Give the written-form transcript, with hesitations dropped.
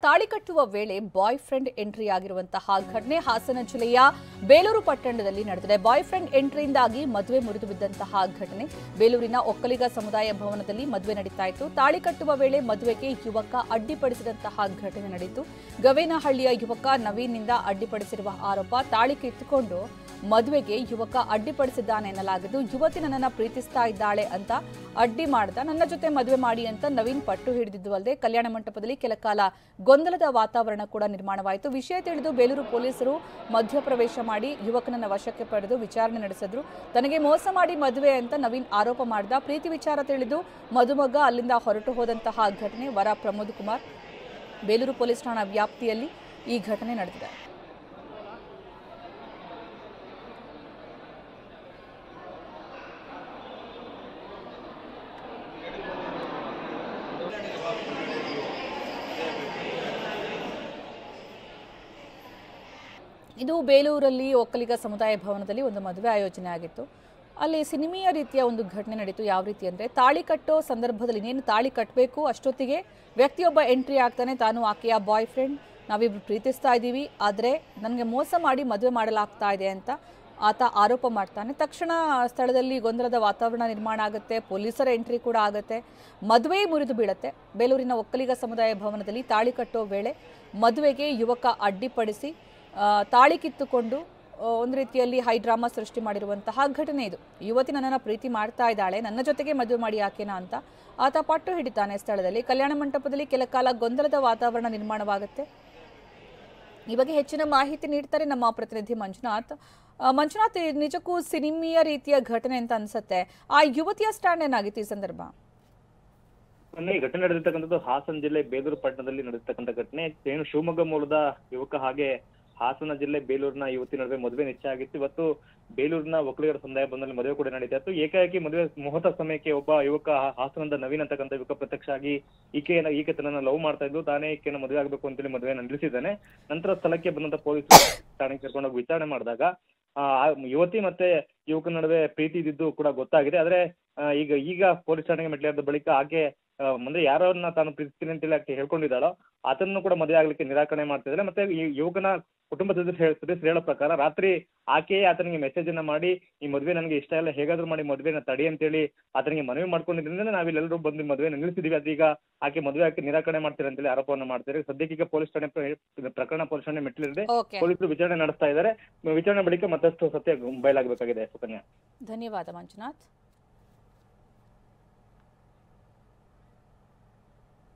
ತಾಳಿ ಕಟ್ಟುವ ವೇಳೆ ಬಾಯ್ ಫ್ರೆಂಡ್ ಎಂಟ್ರಿ ಆಗಿರುವಂತಹ ಘಟನೆ ಹಾಸನ ಜಿಲ್ಲೆಯ ಬೇಲೂರು ಪಟ್ಟಣದಲ್ಲಿ ನಡೆದಿದೆ. ಬಾಯ್ ಫ್ರೆಂಡ್ ಎಂಟ್ರಿಯಿಂದಾಗಿ ಮದುವೆ ಮುರಿದು ಬಿದ್ದಂತಹ ಘಟನೆ ಬೇಲೂರಿನ ಒಕ್ಕಲಿಗ ಸಮುದಾಯ ಭವನದಲ್ಲಿ ಮದುವೆ ನಡೀತಾ ಇತ್ತು. ತಾಳಿ ಕಟ್ಟುವ ವೇಳೆ ಮದುವೆಗೆ ಯುವಕ ಅಡ್ಡಿಪಡಿಸಿದಂತಹ ಘಟನೆ ನಡೆಯಿತು. ಗವೇನಹಳ್ಳಿಯ ಯುವಕ ನವೀನ್ನಿಂದ ಅಡ್ಡಿಪಡಿಸಿರುವ ಆರೋಪ. ತಾಳಿ ಕಿತ್ತುಕೊಂಡು ಮದುವೆಗೆ ಯುವಕ ಅಡ್ಡಿಪಡಿಸಿದ್ದಾನೆ ಎನ್ನಲಾಗಿದ್ದು, ಯುವತಿ ನನ್ನನ್ನು ಪ್ರೀತಿಸ್ತಾ ಇದ್ದಾಳೆ ಅಂತ ಅಡ್ಡಿ ಮಾಡ್ದ, ನನ್ನ ಜೊತೆ ಮದುವೆ ಮಾಡಿ ಅಂತ ನವೀನ್ ಪಟ್ಟು ಹಿಡಿದಿದ್ದು ಅಲ್ಲದೆ ಕಲ್ಯಾಣ ಮಂಟಪದಲ್ಲಿ ಕೆಲ ಕಾಲ ಗೊಂದಲದ ವಾತಾವರಣ ಕೂಡ ನಿರ್ಮಾಣವಾಯಿತು. ವಿಷಯ ತಿಳಿದು ಬೇಲೂರು ಪೊಲೀಸರು ಮಧ್ಯಪ್ರವೇಶ ಮಾಡಿ ಯುವಕನನ್ನ ವಶಕ್ಕೆ ಪಡೆದು ವಿಚಾರಣೆ ನಡೆಸಿದ್ರು. ತನಗೆ ಮೋಸ ಮಾಡಿ ಮದುವೆ ಅಂತ ನವೀನ್ ಆರೋಪ ಮಾಡಿದ. ಪ್ರೀತಿ ವಿಚಾರ ತಿಳಿದು ಮದುಮಗ ಅಲ್ಲಿಂದ ಹೊರಟು ಹೋದಂತಹ ಘಟನೆ. ವರ ಪ್ರಮೋದ್ ಕುಮಾರ್ ಬೇಲೂರು ಪೊಲೀಸ್ ಠಾಣಾ ವ್ಯಾಪ್ತಿಯಲ್ಲಿ ಈ ಘಟನೆ ನಡೆದಿದೆ. ಇದು ಬೇಲೂರಲ್ಲಿ ಒಕ್ಕಲಿಗ ಸಮುದಾಯ ಭವನದಲ್ಲಿ ಒಂದು ಮದುವೆ ಆಯೋಜನೆ ಆಗಿತ್ತು. ಅಲ್ಲಿ ಸಿನಿಮೀಯ ರೀತಿಯ ಒಂದು ಘಟನೆ ನಡೀತು. ಯಾವ ರೀತಿ ಅಂದರೆ, ತಾಳಿ ಕಟ್ಟೋ ಸಂದರ್ಭದಲ್ಲಿ ಇನ್ನೇನು ತಾಳಿ ಕಟ್ಟಬೇಕು ಅಷ್ಟೊತ್ತಿಗೆ ವ್ಯಕ್ತಿಯೊಬ್ಬ ಎಂಟ್ರಿ ಆಗ್ತಾನೆ. ತಾನು ಆಕೆಯ ಬಾಯ್ ಫ್ರೆಂಡ್, ನಾವಿಬ್ರು ಪ್ರೀತಿಸ್ತಾ ಇದ್ದೀವಿ, ಆದರೆ ನನಗೆ ಮೋಸ ಮಾಡಿ ಮದುವೆ ಮಾಡಲಾಗ್ತಾ ಇದೆ ಅಂತ ಆತ ಆರೋಪ ಮಾಡ್ತಾನೆ. ತಕ್ಷಣ ಸ್ಥಳದಲ್ಲಿ ಗೊಂದಲದ ವಾತಾವರಣ ನಿರ್ಮಾಣ ಆಗುತ್ತೆ. ಪೊಲೀಸರ ಎಂಟ್ರಿ ಕೂಡ ಆಗುತ್ತೆ. ಮದುವೆ ಮುರಿದು ಬೀಳುತ್ತೆ. ಬೇಲೂರಿನ ಒಕ್ಕಲಿಗ ಸಮುದಾಯ ಭವನದಲ್ಲಿ ತಾಳಿ ಕಟ್ಟೋ ವೇಳೆ ಮದುವೆಗೆ ಯುವಕ ಅಡ್ಡಿಪಡಿಸಿ ತಾಳಿ ಕಿತ್ತುಕೊಂಡು ಒಂದು ರೀತಿಯಲ್ಲಿ ಹೈ ಡ್ರಾಮಾ ಸೃಷ್ಟಿ ಮಾಡಿರುವಂತಹ ಘಟನೆ ಇದು. ಯುವತಿ ನನ್ನನ್ನು ಪ್ರೀತಿ ಮಾಡ್ತಾ ಇದ್ದಾಳೆ, ನನ್ನ ಜೊತೆಗೆ ಮದುವೆ ಮಾಡಿ ಯಾಕೆನಾ ಅಂತ ಆತ ಪಟ್ಟು ಹಿಡಿತಾನೆ. ಸ್ಥಳದಲ್ಲಿ ಕಲ್ಯಾಣ ಮಂಟಪದಲ್ಲಿ ಕೆಲ ಕಾಲ ಗೊಂದಲದ ವಾತಾವರಣ ನಿರ್ಮಾಣವಾಗುತ್ತೆ. ಈ ಬಗ್ಗೆ ಹೆಚ್ಚಿನ ಮಾಹಿತಿ ನೀಡ್ತಾರೆ ನಮ್ಮ ಪ್ರತಿನಿಧಿ ಮಂಜುನಾಥ್. ಮಂಜುನಾಥ್, ನಿಜಕ್ಕೂ ಸಿನಿಮೀಯ ರೀತಿಯ ಘಟನೆ ಅಂತ ಅನ್ಸುತ್ತೆ. ಆ ಯುವತಿಯ ಸ್ಟ್ಯಾಂಡ್ ಏನಾಗಿತ್ತು ಈ ಸಂದರ್ಭ? ಈ ಘಟನೆ ನಡೆದಿರ್ತಕ್ಕಂಥದ್ದು ಹಾಸನ ಜಿಲ್ಲೆ ಬೇಲೂರು ಪಟ್ಟಣದಲ್ಲಿ ನಡೆದಿರ್ತಕ್ಕಂಥ ಘಟನೆ. ಏನು ಶಿವಮೊಗ್ಗ ಮೂಲದ ಯುವಕ ಹಾಗೆ ಹಾಸನ ಜಿಲ್ಲೆ ಬೇಲೂರಿನ ಯುವತಿ ನಡುವೆ ಮದುವೆ ನಿಶ್ಚಯ ಆಗಿತ್ತು. ಇವತ್ತು ಬೇಲೂರಿನ ಒಕ್ಕಲಿಗರ ಸಮುದಾಯ ಬಂದಲ್ಲಿ ಮದುವೆ ಕೂಡ ನಡೀತಾ ಇತ್ತು. ಏಕಾಏಕಿ ಮದುವೆ ಮುಹೂರ್ತ ಸಮಯಕ್ಕೆ ಒಬ್ಬ ಯುವಕ ಹಾಸನದ ನವೀನ್ ಅಂತಕ್ಕಂಥ ಯುವಕ ಪ್ರತ್ಯಕ್ಷ ಆಗಿ ಈಕೆ ತನ್ನನ್ನು ಲವ್ ಮಾಡ್ತಾ ಇದ್ದು, ತಾನೇ ಈಕೆಯನ್ನು ಮದುವೆ ಆಗಬೇಕು ಅಂತೇಳಿ ಮದುವೆ ನಿಲ್ಲಿಸಿದ್ದಾನೆ. ನಂತರ ಸ್ಥಳಕ್ಕೆ ಬಂದಂತ ಪೊಲೀಸರು ಠಾಣೆಗೆ ಕರ್ಕೊಂಡೋಗಿ ವಿಚಾರಣೆ ಮಾಡಿದಾಗ ಯುವತಿ ಮತ್ತೆ ಯುವಕನ ನಡುವೆ ಪ್ರೀತಿ ಇದ್ದಿದ್ದು ಕೂಡ ಗೊತ್ತಾಗಿದೆ. ಆದ್ರೆ ಈಗ ಪೊಲೀಸ್ ಠಾಣೆಗೆ ಮೆಟ್ಲೇರಿದ ಬಳಿಕ ಆಕೆ ಅಂದ್ರೆ ಯಾರನ್ನ ತಾನು ಪ್ರೀತಿಸ್ತೀನಿ ಅಂತೇಳಿ ಆಕೆ ಹೇಳ್ಕೊಂಡಿದ್ದಾಳೋ ಆತನನ್ನು ಕೂಡ ಮದುವೆ ಆಗ್ಲಿಕ್ಕೆ ನಿರಾಕರಣೆ ಮಾಡ್ತಿದ್ದಾರೆ. ಮತ್ತೆ ಈ ಯುವಕನ ಕುಟುಂಬ ಸದಸ್ಯರು ಹೇಳೋ ಪ್ರಕಾರ ರಾತ್ರಿ ಆಕೆಯೇ ಆತನಿಗೆ ಮೆಸೇಜ್ ಅನ್ನ ಮಾಡಿ, ಈ ಮದುವೆ ನನಗೆ ಇಷ್ಟ ಇಲ್ಲ, ಹೇಗಾದ್ರೂ ಮಾಡಿ ಮದುವೆನ ತಡಿ ಅಂತೇಳಿ ಆತನಿಗೆ ಮನವಿ ಮಾಡ್ಕೊಂಡಿದ್ರಿಂದ ನಾವಿಲ್ಲೆಲ್ಲರೂ ಬಂದು ಮದುವೆ ನಿಲ್ಲಿಸಿದೀವಿ. ಅದೀಗ ಆಕೆ ಮದುವೆ ಆಕೆ ನಿರಾಕರಣೆ ಮಾಡ್ತಾರೆ ಅಂತೇಳಿ ಆರೋಪವನ್ನು ಮಾಡ್ತಾರೆ. ಸದ್ಯಕ್ಕೆ ಈಗ ಪೊಲೀಸ್ ಠಾಣೆ ಪ್ರಕರಣ ಪೊಲೀಸ್ ಠಾಣೆ ಮೆಟ್ಟಿಲಿದೆ. ಪೊಲೀಸರು ವಿಚಾರಣೆ ನಡೆಸ್ತಾ ಇದ್ದಾರೆ. ವಿಚಾರಣೆ ಬಳಿಕ ಮತ್ತಷ್ಟು ಸತ್ಯ ಬಯಲಾಗಬೇಕಾಗಿದೆ. ಸುಕನ್ಯಾ, ಧನ್ಯವಾದ ಮಂಜುನಾಥ್.